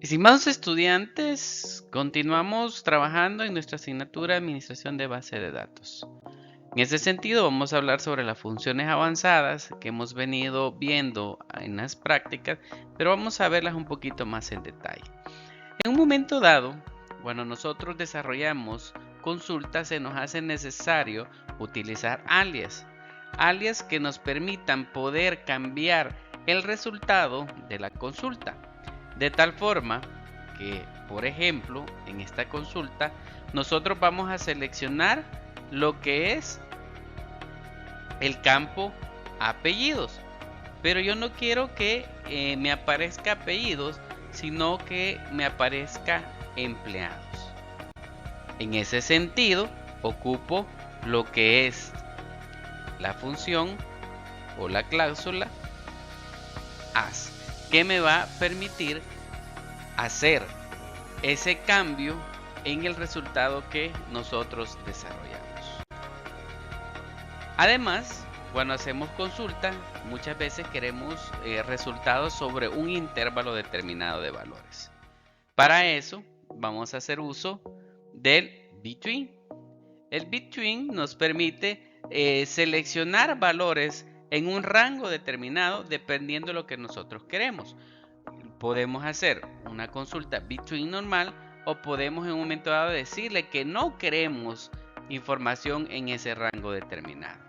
Estimados estudiantes, continuamos trabajando en nuestra asignatura de Administración de Base de Datos. En ese sentido, vamos a hablar sobre las funciones avanzadas que hemos venido viendo en las prácticas, pero vamos a verlas un poquito más en detalle. En un momento dado, cuando nosotros desarrollamos consultas, se nos hace necesario utilizar alias que nos permitan poder cambiar el resultado de la consulta. De tal forma que, por ejemplo, en esta consulta, nosotros vamos a seleccionar lo que es el campo apellidos. Pero yo no quiero que me aparezca apellidos, sino que me aparezca empleados. En ese sentido, ocupo lo que es la función o la cláusula as, que me va a permitir hacer ese cambio en el resultado que nosotros desarrollamos. Además, cuando hacemos consulta, muchas veces queremos resultados sobre un intervalo determinado de valores. Para eso, vamos a hacer uso del between. El between nos permite seleccionar valores en un rango determinado dependiendo de lo que nosotros queremos. Podemos hacer una consulta between normal o podemos en un momento dado decirle que no queremos información en ese rango determinado.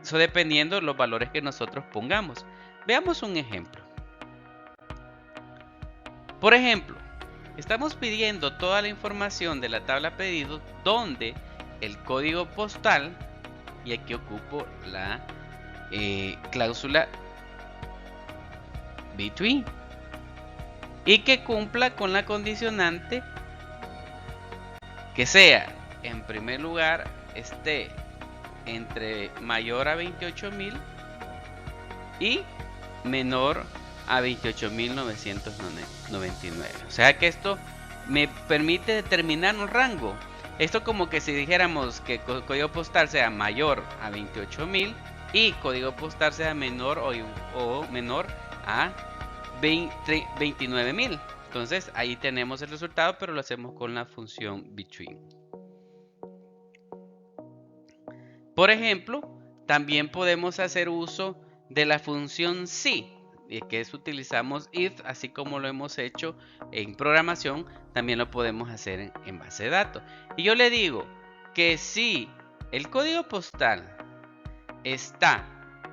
Eso dependiendo de los valores que nosotros pongamos. Veamos un ejemplo. Por ejemplo, estamos pidiendo toda la información de la tabla pedidos donde el código postal, y aquí ocupo la cláusula between, y que cumpla con la condicionante que sea, en primer lugar, esté entre mayor a 28.000 y menor a 28.999. O sea que esto me permite determinar un rango. Esto como que si dijéramos que código postal sea mayor a 28.000 y código postal sea menor o menor a 29.000. Entonces ahí tenemos el resultado, pero lo hacemos con la función between. Por ejemplo, también podemos hacer uso de la función si, que es utilizamos if, así como lo hemos hecho en programación, también lo podemos hacer en base de datos. Y yo le digo que si el código postal está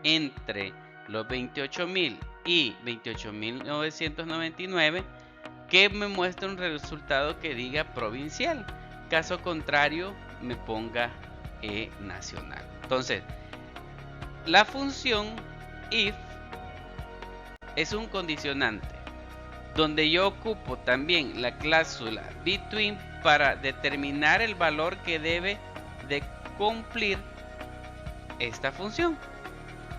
entre los 28.000 y 28.999, que me muestre un resultado que diga provincial. Caso contrario, me ponga nacional. Entonces, la función if es un condicionante donde yo ocupo también la cláusula between para determinar el valor que debe de cumplir esta función.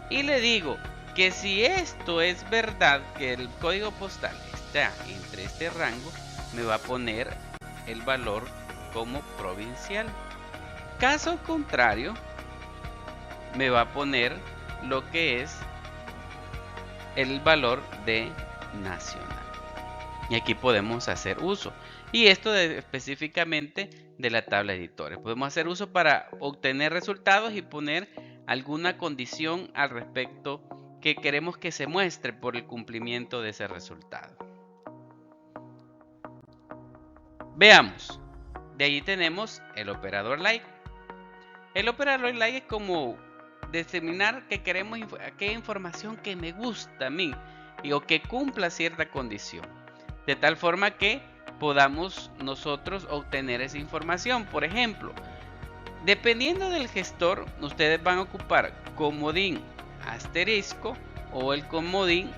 Y le digo que si esto es verdad, que el código postal está entre este rango, me va a poner el valor como provincial. Caso contrario, me va a poner lo que es el valor de nacional. Y aquí podemos hacer uso. Y esto específicamente de la tabla de editores. Podemos hacer uso para obtener resultados y poner alguna condición al respecto que queremos que se muestre por el cumplimiento de ese resultado. Veamos. De ahí tenemos el operador like. El operador like es como determinar que queremos aquella información que me gusta a mí o que cumpla cierta condición, de tal forma que podamos nosotros obtener esa información. Por ejemplo, dependiendo del gestor, ustedes van a ocupar comodín asterisco o el comodín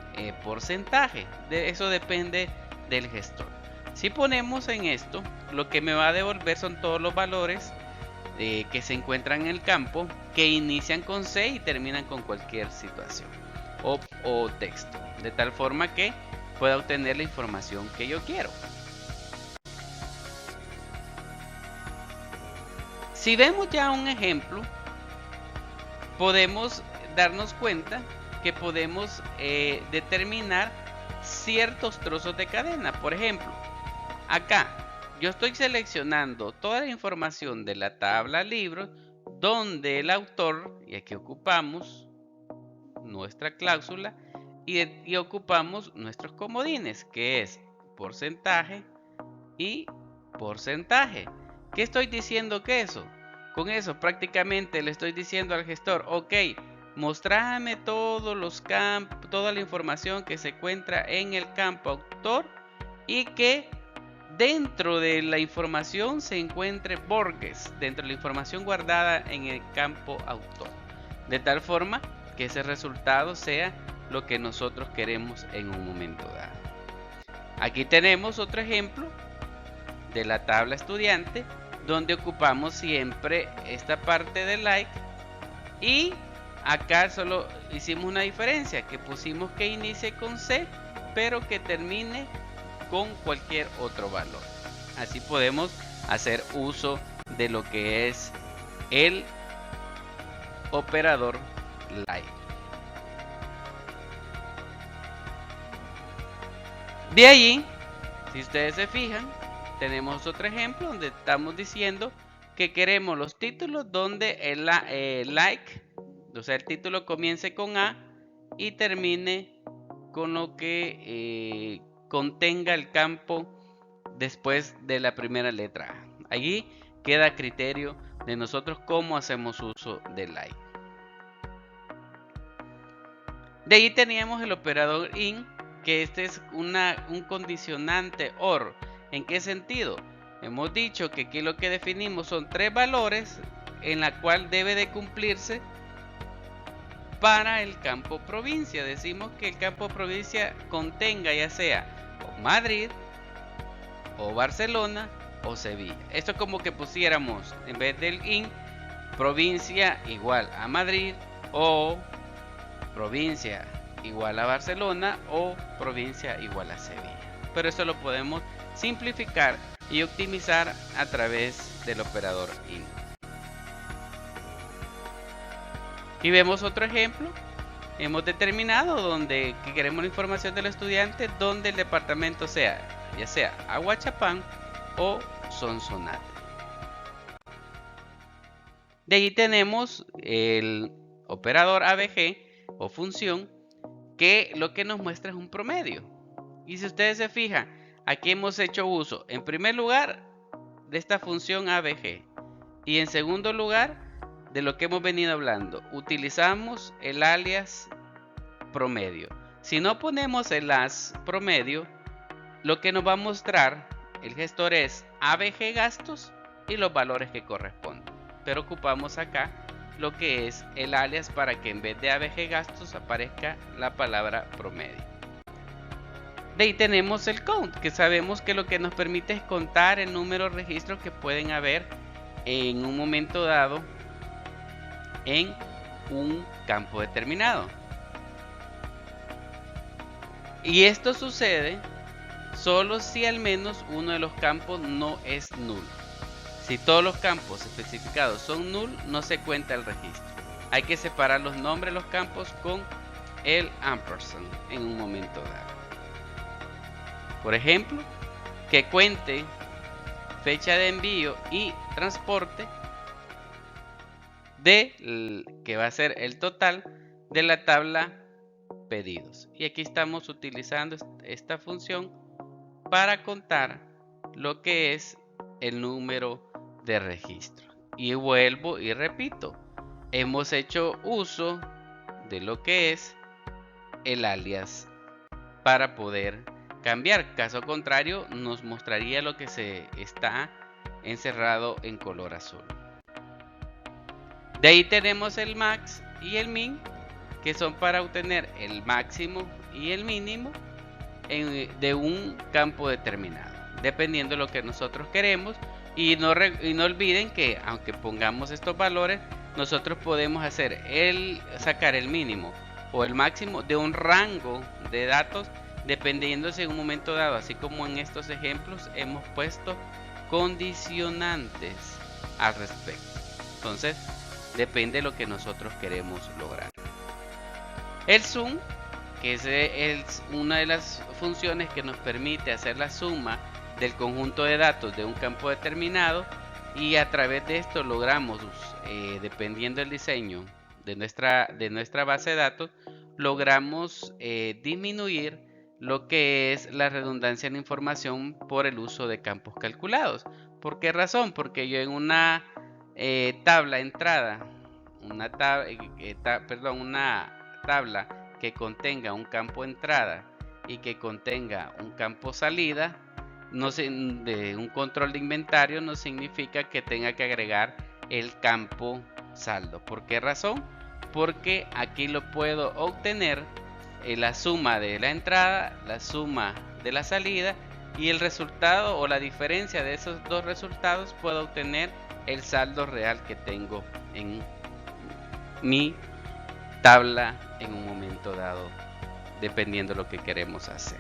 porcentaje. De eso depende del gestor. Si ponemos en esto, lo que me va a devolver son todos los valores que se encuentran en el campo, que inician con C y terminan con cualquier situación o texto, de tal forma que pueda obtener la información que yo quiero. Si vemos ya un ejemplo, podemos darnos cuenta que podemos determinar ciertos trozos de cadena. Por ejemplo, acá yo estoy seleccionando toda la información de la tabla libros donde el autor, y aquí ocupamos nuestra cláusula y ocupamos nuestros comodines, que es porcentaje y porcentaje. ¿Qué estoy diciendo que eso? Con eso prácticamente le estoy diciendo al gestor, ok, mostrame todos los campos, toda la información que se encuentra en el campo autor y que dentro de la información se encuentre Borges, dentro de la información guardada en el campo autor. De tal forma que ese resultado sea lo que nosotros queremos en un momento dado. Aquí tenemos otro ejemplo de la tabla estudiante donde ocupamos siempre esta parte de like y acá solo hicimos una diferencia, que pusimos que inicie con C pero que termine con cualquier otro valor. Así podemos hacer uso de lo que es el operador like. De allí, si ustedes se fijan, tenemos otro ejemplo donde estamos diciendo que queremos los títulos donde el like, o sea, el título comience con A y termine con lo que contenga el campo después de la primera letra A. Allí queda a criterio de nosotros cómo hacemos uso del like. De ahí teníamos el operador IN, que este es un condicionante OR. ¿En qué sentido? Hemos dicho que aquí lo que definimos son 3 valores en la cual debe de cumplirse para el campo provincia. Decimos que el campo provincia contenga ya sea o Madrid o Barcelona o Sevilla. Esto es como que pusiéramos en vez del IN provincia igual a Madrid o provincia igual a Barcelona o provincia igual a Sevilla. Pero eso lo podemos simplificar y optimizar a través del operador IN. Y vemos otro ejemplo. Hemos determinado donde queremos la información del estudiante donde el departamento sea ya sea Aguachapán o Sonsonate. De ahí tenemos el operador ABG o función, que lo que nos muestra es un promedio. Y si ustedes se fijan, aquí hemos hecho uso en primer lugar de esta función ABG y en segundo lugar de lo que hemos venido hablando, utilizamos el alias promedio. Si no ponemos el as promedio, lo que nos va a mostrar el gestor es ABG gastos y los valores que corresponden. Pero ocupamos acá lo que es el alias para que en vez de ABG gastos aparezca la palabra promedio. De ahí tenemos el count, que sabemos que lo que nos permite es contar el número de registros que pueden haber en un momento dado en un campo determinado. Y esto sucede solo si al menos uno de los campos no es nulo. Si todos los campos especificados son null, no se cuenta el registro. Hay que separar los nombres de los campos con el ampersand en un momento dado. Por ejemplo, que cuente fecha de envío y transporte de que va a ser el total de la tabla pedidos. Y aquí estamos utilizando esta función para contar lo que es el número de registro. Y vuelvo y repito, hemos hecho uso de lo que es el alias para poder cambiar. Caso contrario, nos mostraría lo que se está encerrado en color azul. De ahí tenemos el max y el min, que son para obtener el máximo y el mínimo de un campo determinado, dependiendo de lo que nosotros queremos. Y no olviden que aunque pongamos estos valores, nosotros podemos sacar el mínimo o el máximo de un rango de datos dependiendo si en un momento dado, así como en estos ejemplos hemos puesto condicionantes al respecto. Entonces depende de lo que nosotros queremos lograr. El zoom, que es una de las funciones que nos permite hacer la suma del conjunto de datos de un campo determinado, y a través de esto logramos, dependiendo del diseño de nuestra base de datos, logramos disminuir lo que es la redundancia en información por el uso de campos calculados. ¿Por qué razón? Porque yo en una tabla entrada, una tabla que contenga un campo entrada y que contenga un campo salida, de un control de inventario, no significa que tenga que agregar el campo saldo. ¿Por qué razón? Porque aquí lo puedo obtener la suma de la entrada, la suma de la salida, y el resultado o la diferencia de esos dos resultados puedo obtener el saldo real que tengo en mi tabla en un momento dado, dependiendo de lo que queremos hacer.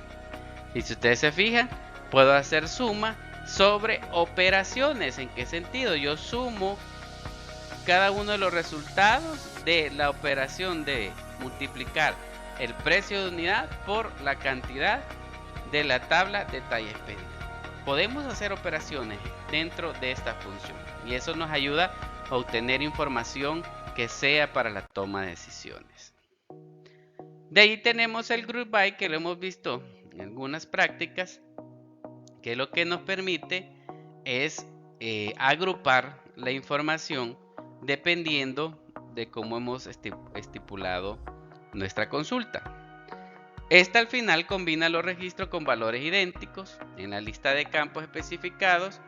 Y si ustedes se fijan, puedo hacer suma sobre operaciones. ¿En qué sentido? Yo sumo cada uno de los resultados de la operación de multiplicar el precio de unidad por la cantidad de la tabla de talla expedida. Podemos hacer operaciones dentro de esta función y eso nos ayuda a obtener información que sea para la toma de decisiones. De ahí tenemos el group by, que lo hemos visto en algunas prácticas, que lo que nos permite es agrupar la información dependiendo de cómo hemos estipulado nuestra consulta. Esta al final combina los registros con valores idénticos en la lista de campos especificados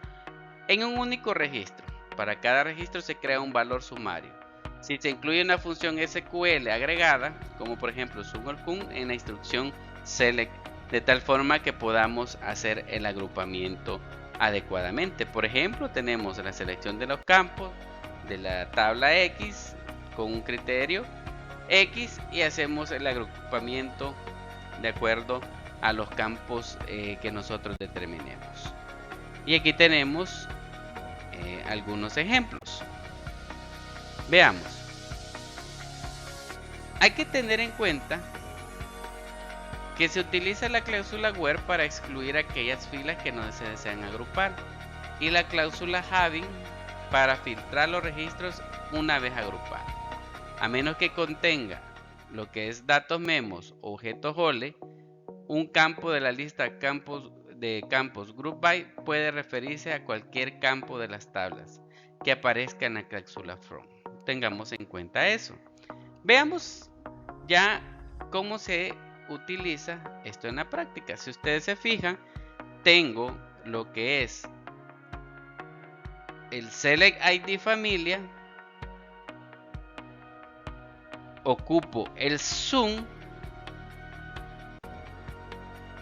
en un único registro. Para cada registro se crea un valor sumario. Si se incluye una función SQL agregada, como por ejemplo sum or cum en la instrucción select, de tal forma que podamos hacer el agrupamiento adecuadamente. Por ejemplo, tenemos la selección de los campos de la tabla X con un criterio X y hacemos el agrupamiento de acuerdo a los campos que nosotros determinemos. Y aquí tenemos algunos ejemplos. Veamos. Hay que tener en cuenta que se utiliza la cláusula where para excluir aquellas filas que no se desean agrupar y la cláusula having para filtrar los registros una vez agrupados. A menos que contenga lo que es datos memos o objetos OLE, un campo de la lista de campos group by puede referirse a cualquier campo de las tablas que aparezca en la cláusula from. Tengamos en cuenta eso. Veamos ya cómo se utiliza esto en la práctica. Si ustedes se fijan, tengo lo que es el select ID familia, ocupo el sum,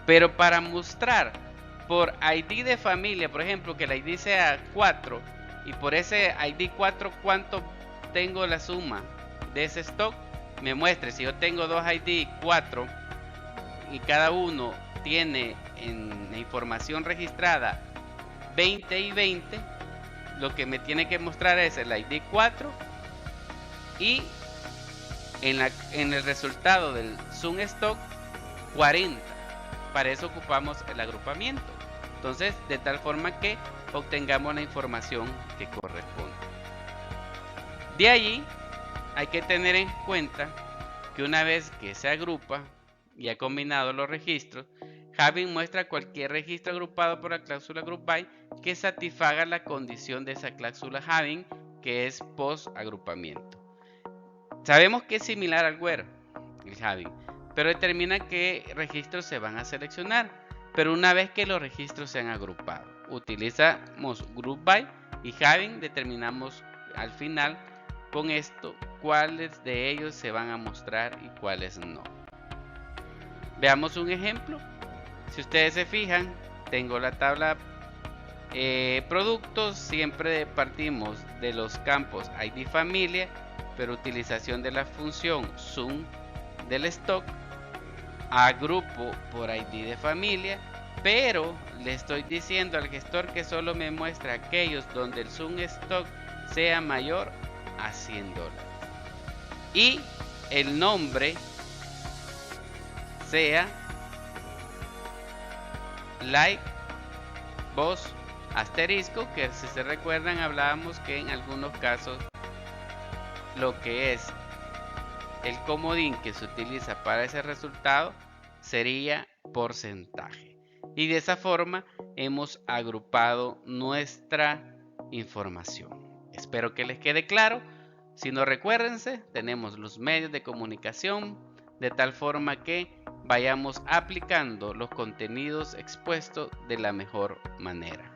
pero para mostrar por ID de familia, por ejemplo, que el ID sea 4 y por ese ID 4 cuánto tengo la suma de ese stock, me muestre. Si yo tengo dos ID 4 y cada uno tiene en la información registrada 20 y 20, lo que me tiene que mostrar es el ID 4 y en el resultado del sum stock 40. Para eso ocupamos el agrupamiento. Entonces, de tal forma que obtengamos la información que corresponde. De allí hay que tener en cuenta que una vez que se agrupa y ha combinado los registros, having muestra cualquier registro agrupado por la cláusula group by que satisfaga la condición de esa cláusula having, que es post agrupamiento. Sabemos que es similar al where, el having, pero determina qué registros se van a seleccionar. Pero una vez que los registros se han agrupado, utilizamos group by y having determinamos al final con esto cuáles de ellos se van a mostrar y cuáles no. Veamos un ejemplo. Si ustedes se fijan, tengo la tabla productos, siempre partimos de los campos ID familia, pero utilización de la función sum del stock, agrupo por ID de familia, pero le estoy diciendo al gestor que solo me muestra aquellos donde el sum stock sea mayor a $100 y el nombre sea like, voz, asterisco, que si se recuerdan hablábamos que en algunos casos lo que es el comodín que se utiliza para ese resultado sería porcentaje. Y de esa forma hemos agrupado nuestra información. Espero que les quede claro. Si no, recuérdense, tenemos los medios de comunicación de tal forma que vayamos aplicando los contenidos expuestos de la mejor manera.